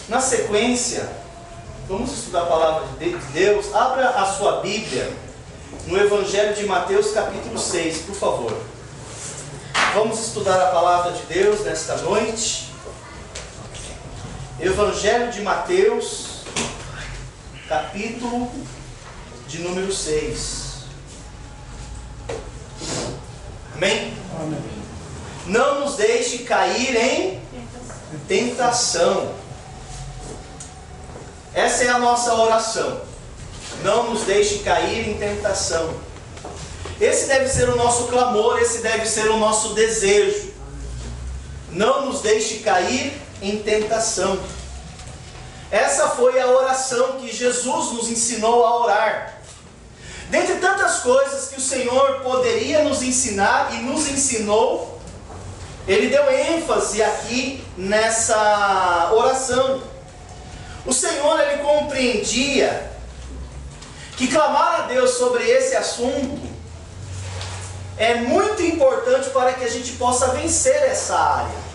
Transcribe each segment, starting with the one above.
Na sequência, vamos estudar a palavra de Deus. Abra a sua Bíblia no Evangelho de Mateus, capítulo 6, por favor. Vamos estudar a palavra de Deus nesta noite. Evangelho de Mateus, capítulo de número 6. Amém? Amém. Não nos deixe cair em tentação. Essa é a nossa oração. Não nos deixe cair em tentação. Esse deve ser o nosso clamor, esse deve ser o nosso desejo. Não nos deixe cair em tentação. Essa foi a oração que Jesus nos ensinou a orar. Dentre tantas coisas que o Senhor poderia nos ensinar e nos ensinou, Ele deu ênfase aqui nessa oração. O Senhor, Ele compreendia que clamar a Deus sobre esse assunto é muito importante para que a gente possa vencer essa área.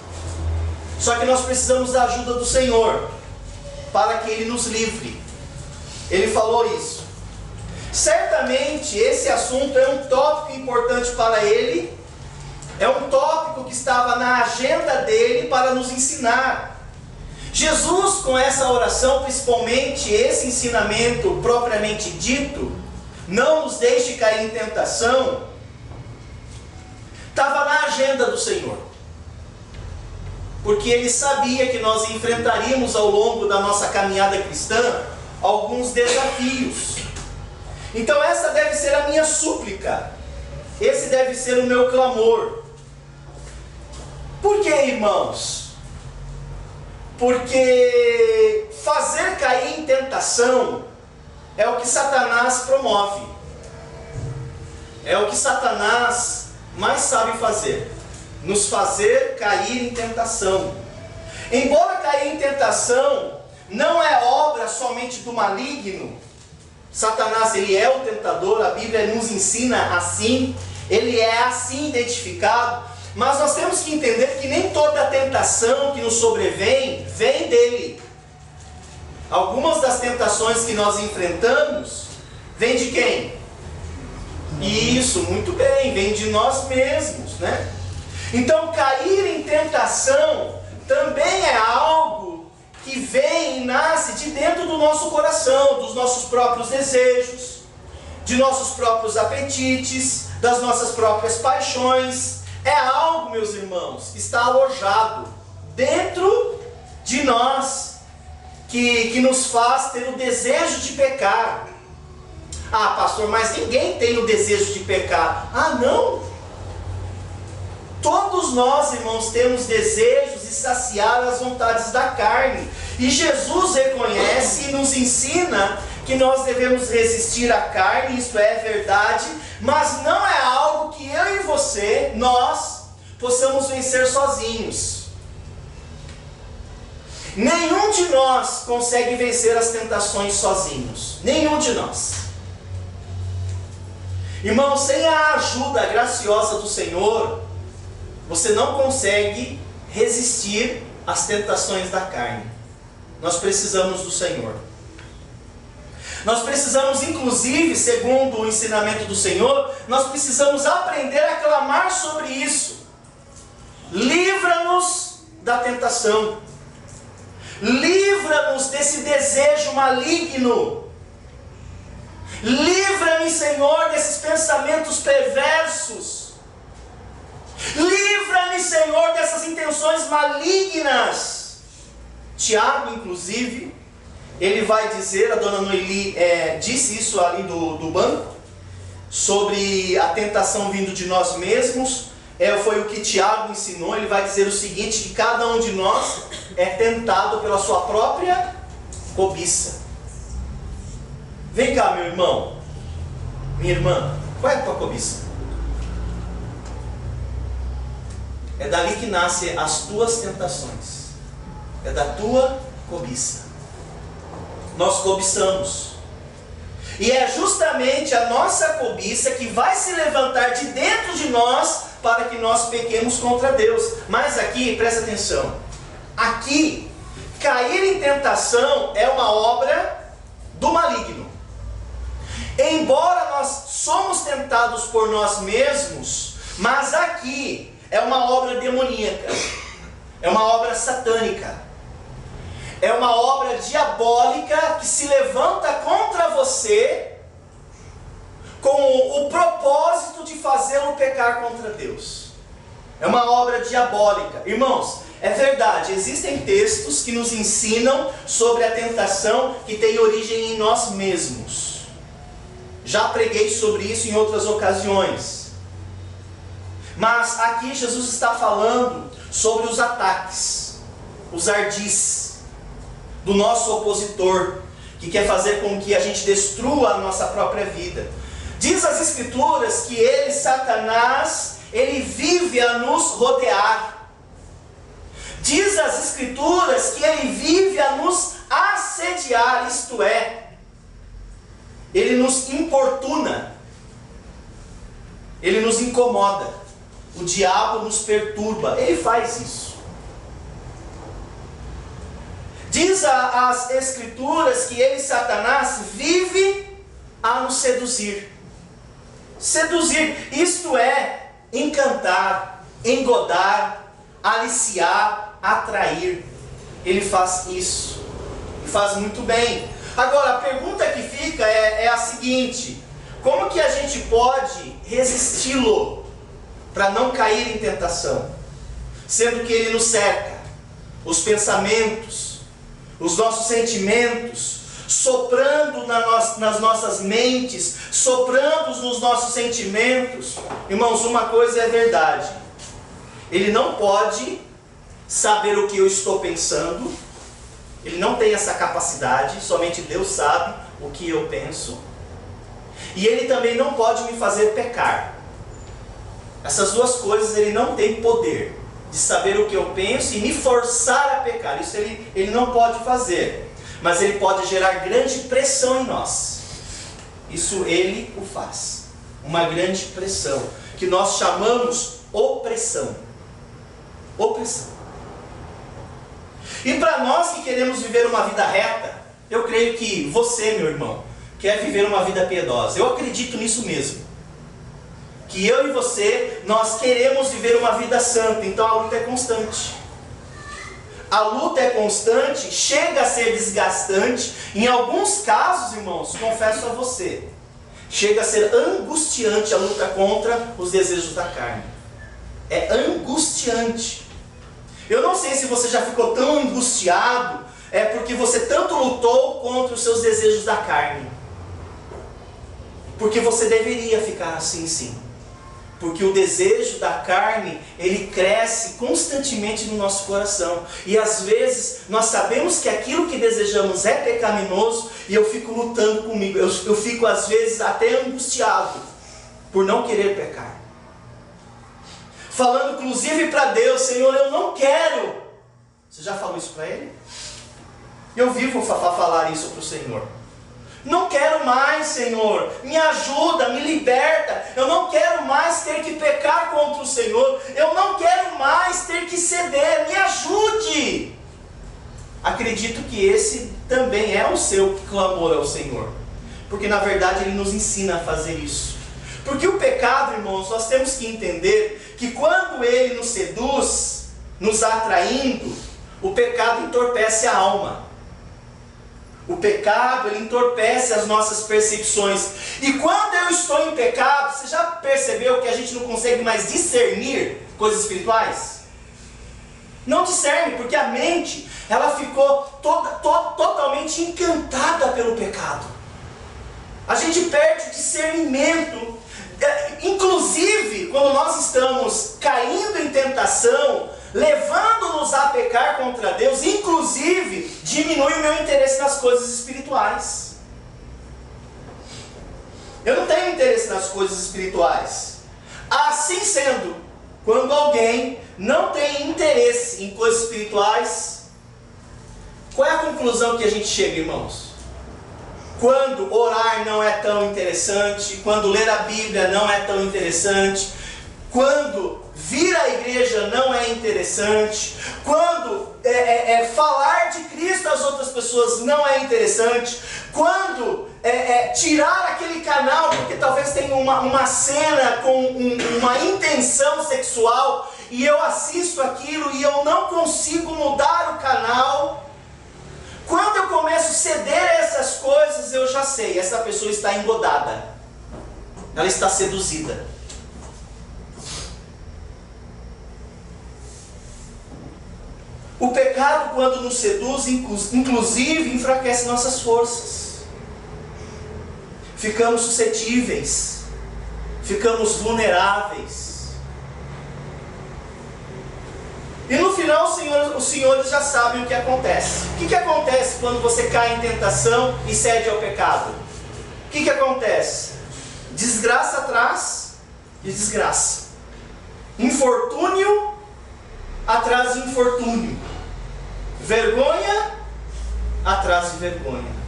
Só que nós precisamos da ajuda do Senhor para que Ele nos livre. Ele falou isso. Certamente esse assunto é um tópico importante para Ele, é um tópico que estava na agenda dele para nos ensinar. Jesus, com essa oração, principalmente esse ensinamento propriamente dito, não nos deixe cair em tentação, estava na agenda do Senhor. Porque Ele sabia que nós enfrentaríamos ao longo da nossa caminhada cristã alguns desafios. Então essa deve ser a minha súplica, esse deve ser o meu clamor. Por que, irmãos? Porque fazer cair em tentação é o que Satanás promove. É o que Satanás mais sabe fazer. Nos fazer cair em tentação. Embora cair em tentação não é obra somente do maligno. Satanás, ele é o tentador, a Bíblia nos ensina assim. Ele é assim identificado. Mas nós temos que entender que nem toda tentação que nos sobrevém, vem dele. Algumas das tentações que nós enfrentamos, vem de quem? Isso, muito bem, vem de nós mesmos, né? Então, cair em tentação também é algo que vem e nasce de dentro do nosso coração, dos nossos próprios desejos, de nossos próprios apetites, das nossas próprias paixões. É algo, meus irmãos, que está alojado dentro de nós, que nos faz ter o desejo de pecar. Ah, pastor, mas ninguém tem o desejo de pecar. Ah, não? Todos nós, irmãos, temos desejos de saciar as vontades da carne. E Jesus reconhece e nos ensina que nós devemos resistir à carne, isso é verdade, mas não é algo que eu e você, nós, possamos vencer sozinhos. Nenhum de nós consegue vencer as tentações sozinhos. Nenhum de nós. Irmão, sem a ajuda graciosa do Senhor, você não consegue resistir às tentações da carne. Nós precisamos do Senhor. Nós precisamos, inclusive, segundo o ensinamento do Senhor, nós precisamos aprender a clamar sobre isso. Livra-nos da tentação. Livra-nos desse desejo maligno. Livra-me, Senhor, desses pensamentos perversos. Livra-me, Senhor, dessas intenções malignas. Tiago, inclusive, ele vai dizer, a dona Noeli disse isso ali do banco, sobre a tentação vindo de nós mesmos. Foi o que Tiago ensinou. Ele vai dizer o seguinte, que cada um de nós é tentado pela sua própria cobiça. Vem cá, meu irmão, minha irmã, qual é a tua cobiça? É dali que nascem as tuas tentações. É da tua cobiça. Nós cobiçamos. E é justamente a nossa cobiça que vai se levantar de dentro de nós para que nós pequemos contra Deus. Mas aqui, presta atenção. Aqui cair em tentação é uma obra do maligno. Embora nós somos tentados por nós mesmos, mas aqui é uma obra demoníaca, é uma obra satânica, é uma obra diabólica que se levanta contra você com o propósito de fazê-lo pecar contra Deus. É uma obra diabólica. Irmãos, é verdade, existem textos que nos ensinam sobre a tentação que tem origem em nós mesmos. Já preguei sobre isso em outras ocasiões. Mas aqui Jesus está falando sobre os ataques, os ardis do nosso opositor, que quer fazer com que a gente destrua a nossa própria vida. Diz as Escrituras que ele, Satanás, ele vive a nos rodear. Diz as Escrituras que ele vive a nos assediar, isto é, ele nos importuna, ele nos incomoda, o diabo nos perturba, ele faz isso. Diz as Escrituras que ele, Satanás, vive a nos seduzir. Seduzir, isto é, encantar, engodar, aliciar, atrair. Ele faz isso, e faz muito bem. Agora, a pergunta que fica é a seguinte: como que a gente pode resisti-lo para não cair em tentação? Sendo que ele nos cerca, os pensamentos, os nossos sentimentos, soprando nas nossas mentes, soprando nos nossos sentimentos. Irmãos, uma coisa é verdade: ele não pode saber o que eu estou pensando. Ele não tem essa capacidade, somente Deus sabe o que eu penso. E ele também não pode me fazer pecar. Essas duas coisas ele não tem poder de saber o que eu penso e me forçar a pecar. Isso ele não pode fazer. Mas ele pode gerar grande pressão em nós. Isso ele o faz. Uma grande pressão, que nós chamamos opressão. Opressão. E para nós que queremos viver uma vida reta, eu creio que você, meu irmão, quer viver uma vida piedosa. Eu acredito nisso mesmo. Que eu e você, nós queremos viver uma vida santa. Então a luta é constante. A luta é constante, chega a ser desgastante. Em alguns casos, irmãos, confesso a você, chega a ser angustiante a luta contra os desejos da carne. É angustiante. Eu não sei se você já ficou tão angustiado, porque você tanto lutou contra os seus desejos da carne. Porque você deveria ficar assim, sim. Porque o desejo da carne, ele cresce constantemente no nosso coração. E às vezes, nós sabemos que aquilo que desejamos é pecaminoso, e eu fico lutando comigo. Eu fico às vezes até angustiado por não querer pecar. Falando inclusive para Deus: Senhor, eu não quero. Você já falou isso para Ele? Eu vivo falar isso para o Senhor. Não quero mais, Senhor, me ajuda, me liberta. Eu não quero mais ter que pecar contra o Senhor. Eu não quero mais ter que ceder, me ajude. Acredito que esse também é o seu clamor ao Senhor, porque na verdade Ele nos ensina a fazer isso. Porque o pecado, irmãos, nós temos que entender que quando ele nos seduz, nos atraindo, o pecado entorpece a alma. O pecado, ele entorpece as nossas percepções. E quando eu estou em pecado, você já percebeu que a gente não consegue mais discernir coisas espirituais? Não discerne, porque a mente, ela ficou totalmente encantada pelo pecado. A gente perde o discernimento. Inclusive, quando nós estamos caindo em tentação, levando-nos a pecar contra Deus, inclusive, diminui o meu interesse nas coisas espirituais. Eu não tenho interesse nas coisas espirituais. Assim sendo, quando alguém não tem interesse em coisas espirituais, qual é a conclusão que a gente chega, irmãos? Quando orar não é tão interessante, quando ler a Bíblia não é tão interessante, quando vir à igreja não é interessante, quando falar de as outras pessoas não é interessante, quando tirar aquele canal porque talvez tenha uma cena com uma intenção sexual e eu assisto aquilo e eu não consigo mudar o canal, quando eu começo a ceder a essas coisas, eu já sei, essa pessoa está engodada, ela está seduzida. O pecado, quando nos seduz, inclusive enfraquece nossas forças. Ficamos suscetíveis, ficamos vulneráveis. E no final os senhores já sabem o que acontece. O que acontece quando você cai em tentação e cede ao pecado? O que acontece? Desgraça atrás de desgraça. Infortúnio atrás de infortúnio. Vergonha atrás de vergonha.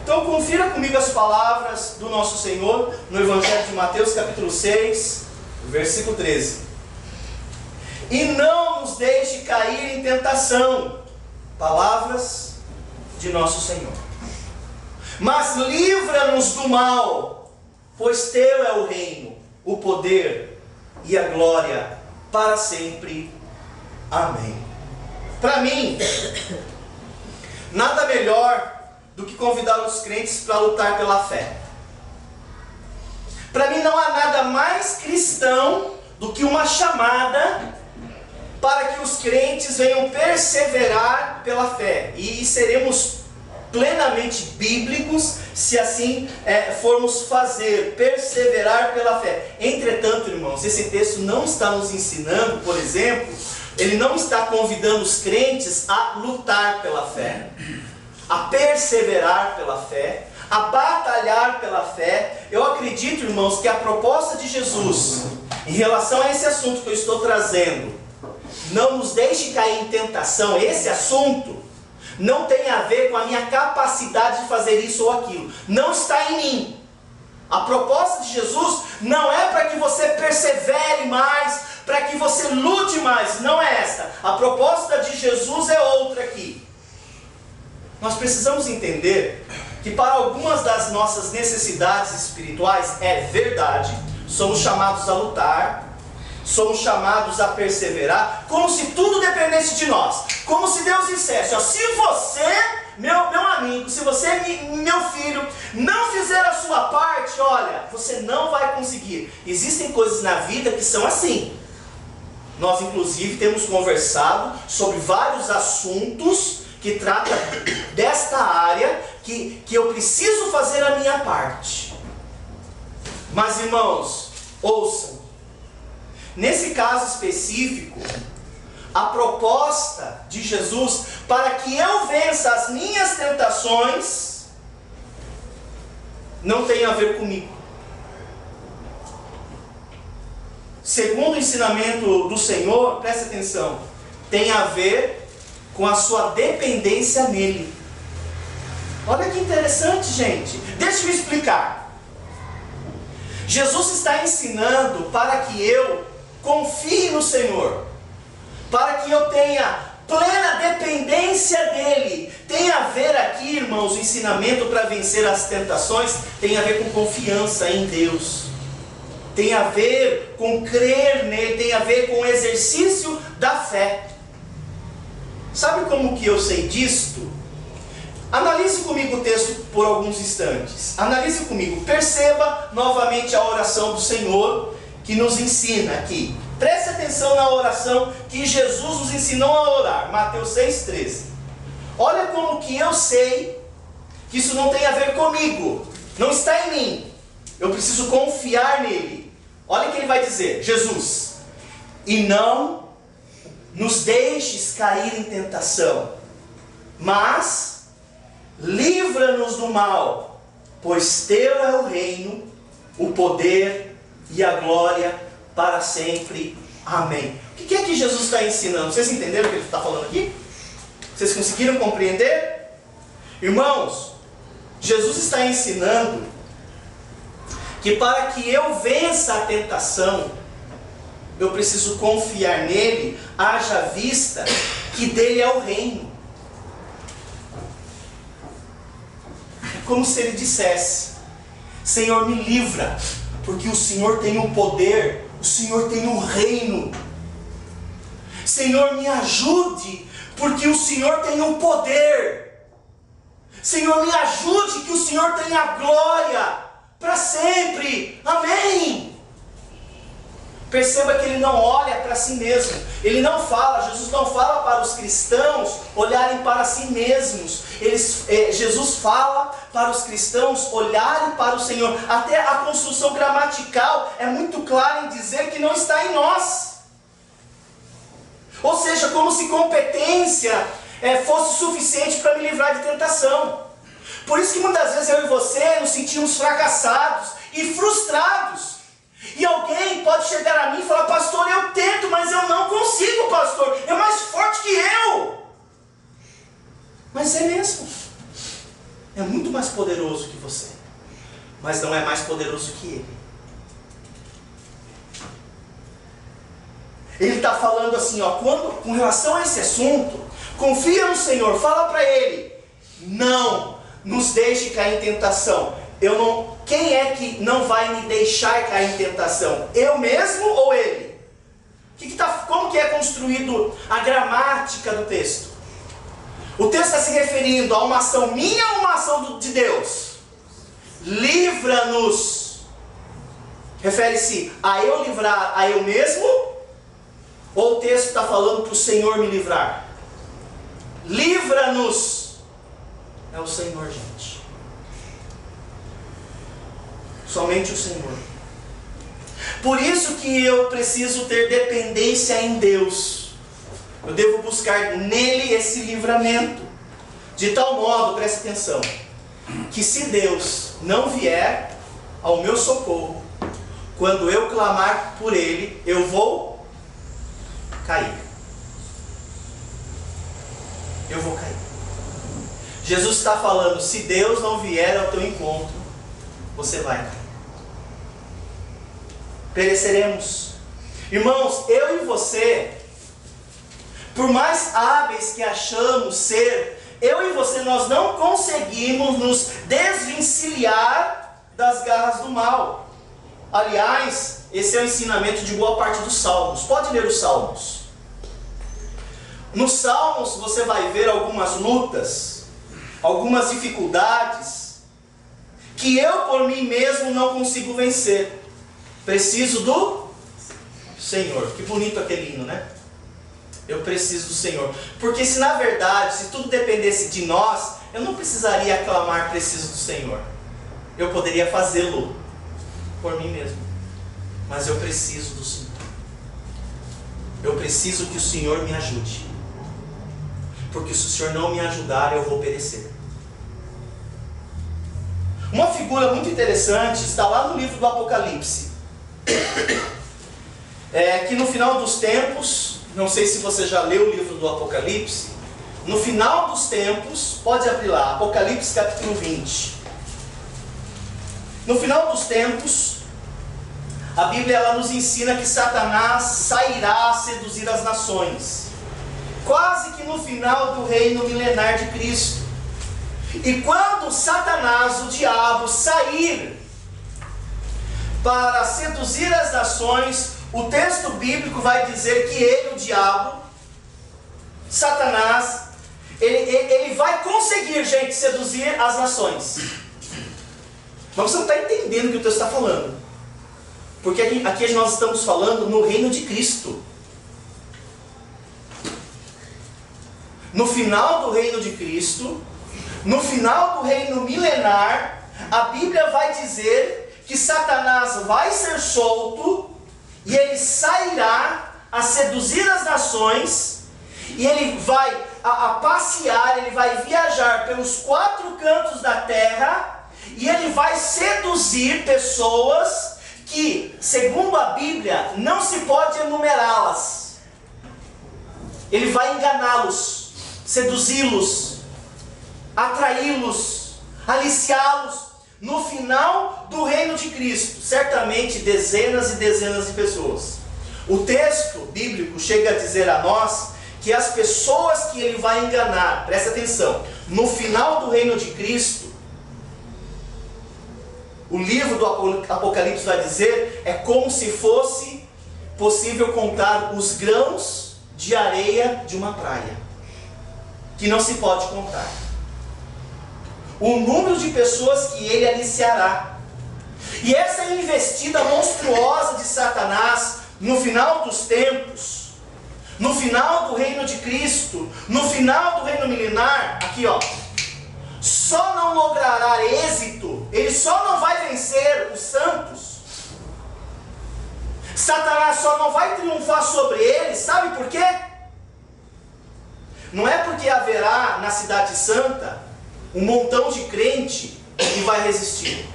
Então confira comigo as palavras do nosso Senhor no Evangelho de Mateus capítulo 6, versículo 13. E não nos deixe cair em tentação. Palavras de nosso Senhor. Mas livra-nos do mal, pois teu é o reino, o poder e a glória para sempre. Amém. Para mim, nada melhor do que convidar os crentes para lutar pela fé. Para mim não há nada mais cristão do que uma chamada para que os crentes venham perseverar pela fé. E seremos plenamente bíblicos se assim formos fazer, perseverar pela fé. Entretanto, irmãos, esse texto não está nos ensinando, por exemplo, ele não está convidando os crentes a lutar pela fé, a perseverar pela fé, a batalhar pela fé. Eu acredito, irmãos, que a proposta de Jesus em relação a esse assunto que eu estou trazendo, não nos deixe cair em tentação, esse assunto não tem a ver com a minha capacidade de fazer isso ou aquilo, não está em mim. A proposta de Jesus não é para que você persevere mais, para que você lute mais, não é esta. A proposta de Jesus é outra aqui. Nós precisamos entender que para algumas das nossas necessidades espirituais, é verdade, somos chamados a lutar, somos chamados a perseverar, como se tudo dependesse de nós, como se Deus dissesse, ó, se você, meu amigo, se você, meu filho, não fizer a sua parte, olha, você não vai conseguir. Existem coisas na vida que são assim. Nós inclusive temos conversado sobre vários assuntos que tratam desta área, que eu preciso fazer a minha parte. Mas irmãos, ouçam, nesse caso específico, a proposta de Jesus para que eu vença as minhas tentações não tem a ver comigo. Segundo o ensinamento do Senhor, preste atenção, tem a ver com a sua dependência nele. Olha que interessante, gente. Deixa eu explicar. Jesus está ensinando para que eu confie no Senhor, para que eu tenha plena dependência dele. Tem a ver aqui, irmãos, o ensinamento para vencer as tentações tem a ver com confiança em Deus, tem a ver com crer nele, tem a ver com o exercício da fé. Sabe como que eu sei disto? Analise comigo o texto por alguns instantes. Analise comigo, perceba novamente a oração do Senhor que nos ensina aqui. Preste atenção na oração que Jesus nos ensinou a orar, Mateus 6,13. Olha como que eu sei que isso não tem a ver comigo, não está em mim, eu preciso confiar nele. Olha o que ele vai dizer, Jesus: e não nos deixes cair em tentação, mas livra-nos do mal, pois teu é o reino, o poder e a glória para sempre. Amém. O que é que Jesus está ensinando? Vocês entenderam o que ele está falando aqui? Vocês conseguiram compreender? Irmãos, Jesus está ensinando que para que eu vença a tentação, eu preciso confiar nele, haja vista que dele é o reino. como se ele dissesse: Senhor, me livra, porque o Senhor tem o poder, o Senhor tem o reino. Senhor, me ajude, porque o Senhor tem o poder. Senhor, me ajude, que o Senhor tem a glória para sempre. Amém. Perceba que ele não olha para si mesmo. Ele não fala, Jesus não fala para os cristãos olharem para si mesmos. Jesus fala para os cristãos olharem para o Senhor. Até a construção gramatical é muito clara em dizer que não está em nós. Ou seja, como se competência fosse suficiente para me livrar de tentação. Por isso que muitas vezes eu e você nos sentimos fracassados e frustrados. E alguém pode chegar a mim e falar: pastor, eu tento, mas eu não consigo, pastor. É mais forte que eu. Mas é mesmo. É muito mais poderoso que você. Mas não é mais poderoso que ele. Ele está falando assim, com relação a esse assunto, confia no Senhor, fala para ele: não nos deixe cair em tentação. Quem é que não vai me deixar cair em tentação? Eu mesmo ou ele? Como que é construído a gramática do texto? O texto está se referindo a uma ação minha ou uma ação de Deus? Livra-nos. Refere-se a eu livrar a eu mesmo? Ou o texto está falando para o Senhor me livrar? Livra-nos. É o Senhor, gente. Somente o Senhor. Por isso que eu preciso ter dependência em Deus. Eu devo buscar nele esse livramento. De tal modo, preste atenção, que se Deus não vier ao meu socorro, quando eu clamar por ele, eu vou cair. Eu vou cair. Jesus está falando: se Deus não vier ao teu encontro, você vai cair. Pereceremos. Irmãos, eu e você, por mais hábeis que achamos ser, eu e você, nós não conseguimos nos desvencilhar das garras do mal. Aliás, esse é o ensinamento de boa parte dos Salmos. Pode ler os Salmos. Nos Salmos você vai ver algumas lutas, algumas dificuldades, que eu por mim mesmo não consigo vencer. Preciso do Senhor. Que bonito aquele hino, né? Eu preciso do Senhor. Porque se na verdade, se tudo dependesse de nós, eu não precisaria aclamar preciso do Senhor. Eu poderia fazê-lo por mim mesmo. Mas eu preciso do Senhor. Eu preciso que o Senhor me ajude. Porque se o Senhor não me ajudar, eu vou perecer. Uma figura muito interessante está lá no livro do Apocalipse. Que no final dos tempos, não sei se você já leu o livro do Apocalipse, no final dos tempos, pode abrir lá, Apocalipse capítulo 20. No final dos tempos, a Bíblia ela nos ensina que Satanás sairá a seduzir as nações, quase que no final do reino milenar de Cristo. E quando Satanás, o diabo, sair para seduzir as nações, o texto bíblico vai dizer que ele, o diabo, Satanás, ele vai conseguir, gente, seduzir as nações. Mas você não está entendendo o que o texto está falando. Porque aqui nós estamos falando no reino de Cristo. No final do reino de Cristo, no final do reino milenar, a Bíblia vai dizer que Satanás vai ser solto e ele sairá a seduzir as nações, e ele vai a passear, ele vai viajar pelos 4 cantos da terra, e ele vai seduzir pessoas que, segundo a Bíblia, não se pode enumerá-las. Ele vai enganá-los, seduzi-los, atraí-los, aliciá-los. No final do reino de Cristo, certamente dezenas e dezenas de pessoas. O texto bíblico chega a dizer a nós que as pessoas que ele vai enganar, presta atenção, no final do reino de Cristo, o livro do Apocalipse vai dizer, é como se fosse possível contar os grãos de areia de uma praia, que não se pode contar. O número de pessoas que ele aliciará. E essa investida monstruosa de Satanás no final dos tempos, no final do reino de Cristo, no final do reino milenar, aqui ó, só não logrará êxito, ele só não vai vencer os santos. Satanás só não vai triunfar sobre eles, sabe por quê? Não é porque haverá na cidade santa um montão de crente que vai resistir.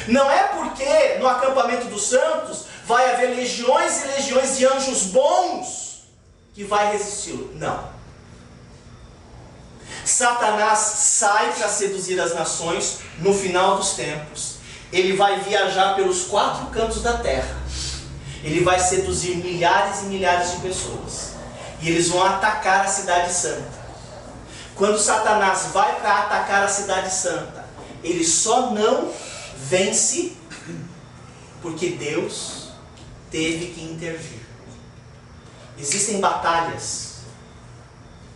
Não é porque no acampamento dos santos vai haver legiões e legiões de anjos bons que vai resisti-lo. Não. Satanás sai para seduzir as nações no final dos tempos. Ele vai viajar pelos 4 cantos da terra. Ele vai seduzir milhares e milhares de pessoas. E eles vão atacar a cidade santa. Quando Satanás vai para atacar a cidade santa, ele só não vence porque Deus teve que intervir. Existem batalhas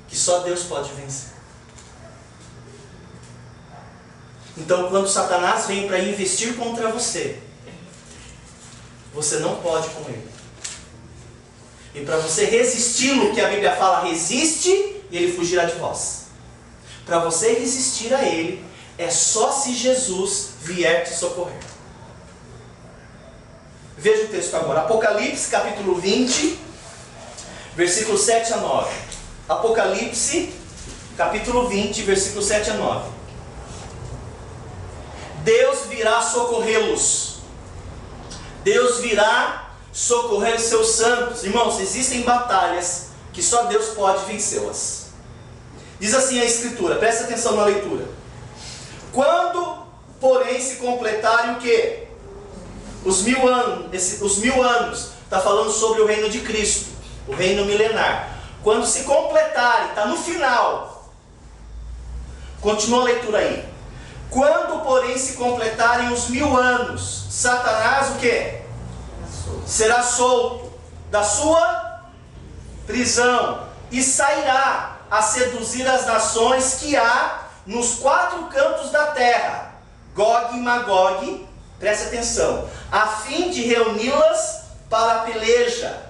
que só Deus pode vencer. Então, quando Satanás vem para investir contra você, você não pode com ele. E para você resisti-lo, que a Bíblia fala, resiste e ele fugirá de vós. Para você resistir a ele, é só se Jesus vier te socorrer. Veja o texto agora. Apocalipse capítulo 20, versículos 7 a 9. Apocalipse capítulo 20, versículos 7 a 9. Deus virá socorrê-los. Deus virá socorrer seus santos. Irmãos, existem batalhas que só Deus pode vencê-las. Diz assim a Escritura, presta atenção na leitura. Quando, porém, se completarem o quê? Os 1000 anos. Os 1000 anos. Está falando sobre o reino de Cristo. O reino milenar. Quando se completarem, está no final. Continua a leitura aí. Quando, porém, se completarem os 1000 anos, Satanás o quê? Será solto da sua prisão e sairá a seduzir as nações que há nos 4 cantos da terra, Gog e Magog, preste atenção, a fim de reuni-las para a peleja.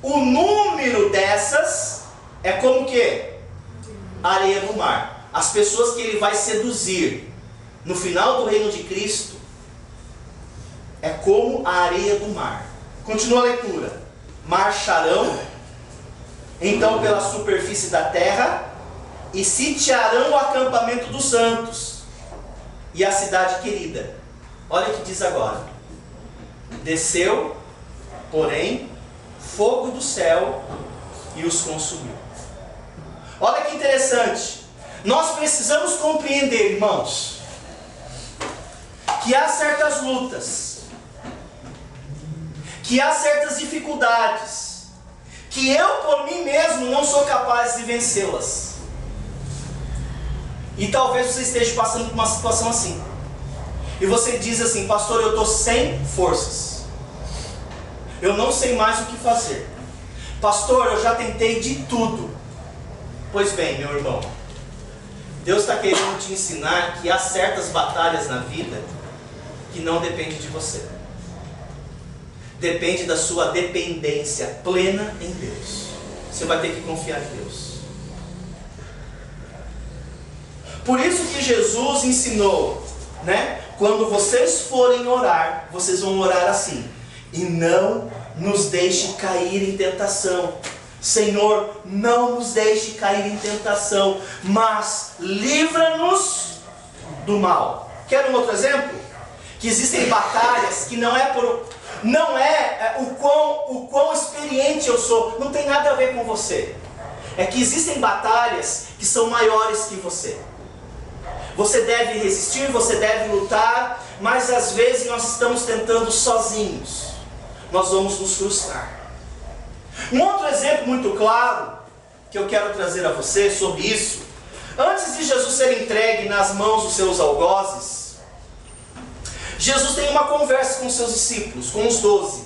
O número dessas é como o quê? Areia do mar. As pessoas que ele vai seduzir no final do reino de Cristo é como a areia do mar. Continua a leitura. Marcharão então pela superfície da terra e sitiarão o acampamento dos santos e a cidade querida. Olha o que diz agora. Desceu, porém, fogo do céu e os consumiu. Olha que interessante. Nós precisamos compreender, irmãos, que há certas lutas, que há certas dificuldades, que eu por mim mesmo não sou capaz de vencê-las. E talvez você esteja passando por uma situação assim. E você diz assim, pastor, eu estou sem forças. Eu não sei mais o que fazer. Pastor, eu já tentei de tudo. Pois bem, meu irmão, Deus está querendo te ensinar que há certas batalhas na vida que não depende de você. Depende da sua dependência plena em Deus. Você vai ter que confiar em Deus. Por isso que Jesus ensinou, né? Quando vocês forem orar, vocês vão orar assim: e não nos deixe cair em tentação. Senhor, não nos deixe cair em tentação, mas livra-nos do mal. Quer um outro exemplo? Que existem batalhas que não é o quão experiente eu sou, não tem nada a ver com você. É que existem batalhas que são maiores que você. Você deve resistir, você deve lutar, mas às vezes nós estamos tentando sozinhos. Nós vamos nos frustrar. Um outro exemplo muito claro que eu quero trazer a você sobre isso: antes de Jesus ser entregue nas mãos dos seus algozes, Jesus tem uma conversa com os seus discípulos, com os 12,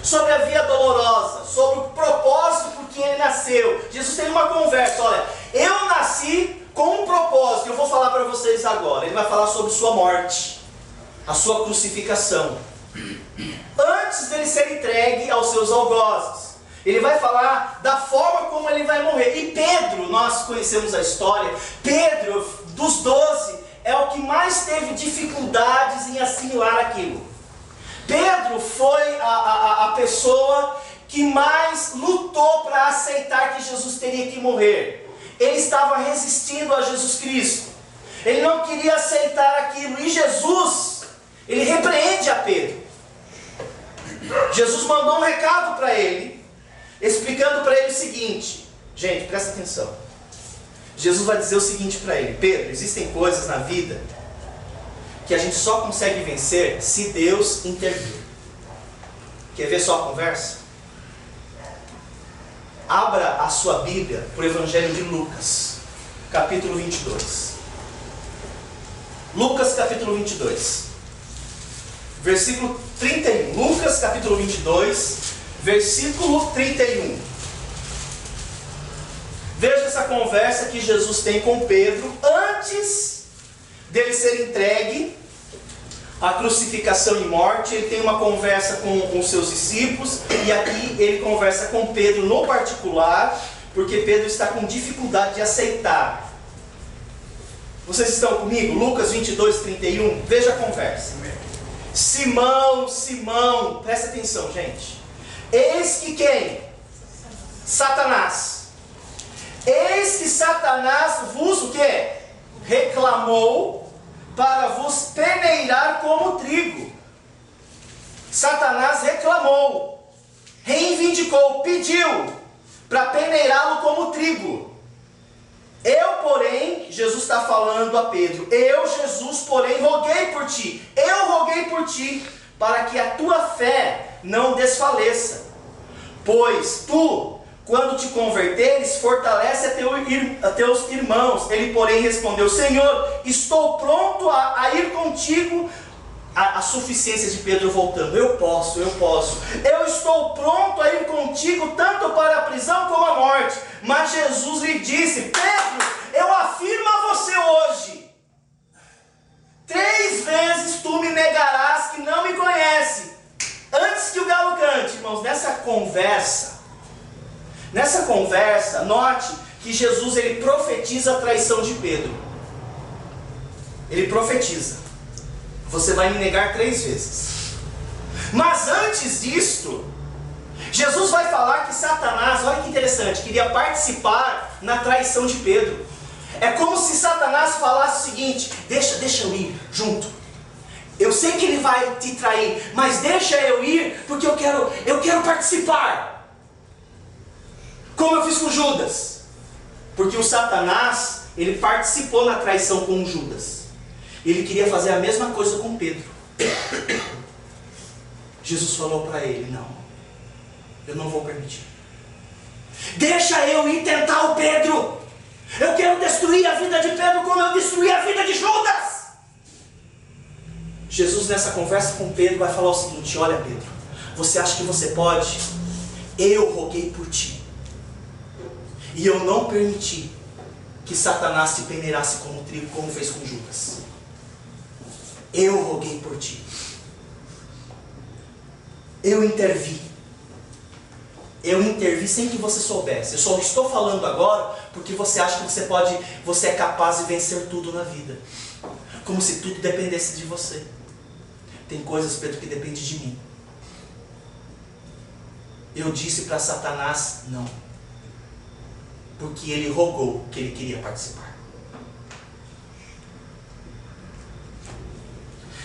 sobre a via dolorosa, sobre o propósito por que ele nasceu. Jesus tem uma conversa: olha, eu nasci com um propósito, eu vou falar para vocês agora. Ele vai falar sobre sua morte, a sua crucificação, antes dele ser entregue aos seus algozes. Ele vai falar da forma como ele vai morrer. E Pedro, nós conhecemos a história, Pedro, dos 12, é o que mais teve dificuldades em assimilar aquilo. Pedro foi a pessoa que mais lutou para aceitar que Jesus teria que morrer. Ele estava resistindo a Jesus Cristo. Ele não queria aceitar aquilo. E Jesus, ele repreende a Pedro. Jesus mandou um recado para ele, explicando para ele o seguinte. Gente, presta atenção. Jesus vai dizer o seguinte para ele: Pedro, existem coisas na vida que a gente só consegue vencer se Deus intervir. Quer ver só a conversa? Abra a sua Bíblia para o Evangelho de Lucas, capítulo 22. Lucas, capítulo 22. Versículo 31. Lucas, capítulo 22, versículo 31. Veja essa conversa que Jesus tem com Pedro antes dele ser entregue à crucificação e morte. Ele tem uma conversa com os seus discípulos, e aqui ele conversa com Pedro no particular, porque Pedro está com dificuldade de aceitar. Vocês estão comigo? Lucas 22, 31. Veja a conversa. Simão, Simão, presta atenção, gente. Eis que quem? Satanás. Eis que Satanás vos o quê? Reclamou para vos peneirar como trigo. Satanás reclamou, reivindicou, pediu para peneirá-lo como trigo. Eu, porém, Jesus está falando a Pedro, eu, Jesus, porém, roguei por ti. Eu roguei por ti, para que a tua fé não desfaleça. Pois tu, quando te converteres, fortalece a teus irmãos. Ele, porém, respondeu: Senhor, estou pronto a ir contigo. A suficiência de Pedro voltando: eu posso. Eu estou pronto a ir contigo, tanto para a prisão como a morte. Mas Jesus lhe disse: Pedro, eu afirmo a você hoje, 3 vezes tu me negarás que não me conhece, antes que o galo cante. Irmãos, nessa conversa, note que Jesus, ele profetiza a traição de Pedro. Ele profetiza: você vai me negar 3 vezes. Mas antes disto, Jesus vai falar que Satanás, olha que interessante, queria participar na traição de Pedro. É como se Satanás falasse o seguinte: deixa eu ir junto. Eu sei que ele vai te trair, mas deixa eu ir, porque eu quero participar. Como eu fiz com Judas. Porque o Satanás, ele participou na traição com Judas. Ele queria fazer a mesma coisa com Pedro. Jesus falou para ele: não, eu não vou permitir. Deixa eu ir tentar o Pedro. Eu quero destruir a vida de Pedro como eu destruí a vida de Judas. Jesus, nessa conversa com Pedro, vai falar o seguinte: olha, Pedro, você acha que você pode? Eu roguei por ti, e eu não permiti que Satanás te peneirasse como trigo, como fez com Judas. Eu roguei por ti. Eu intervi. Eu intervi sem que você soubesse. Eu só estou falando agora porque você acha que você é capaz de vencer tudo na vida. Como se tudo dependesse de você. Tem coisas, Pedro, que dependem de mim. Eu disse para Satanás não, porque ele rogou que ele queria participar.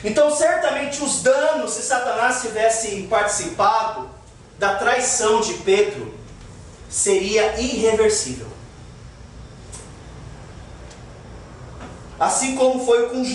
Então, certamente os danos, se Satanás tivesse participado da traição de Pedro, seria irreversível. Assim como foi com Judas.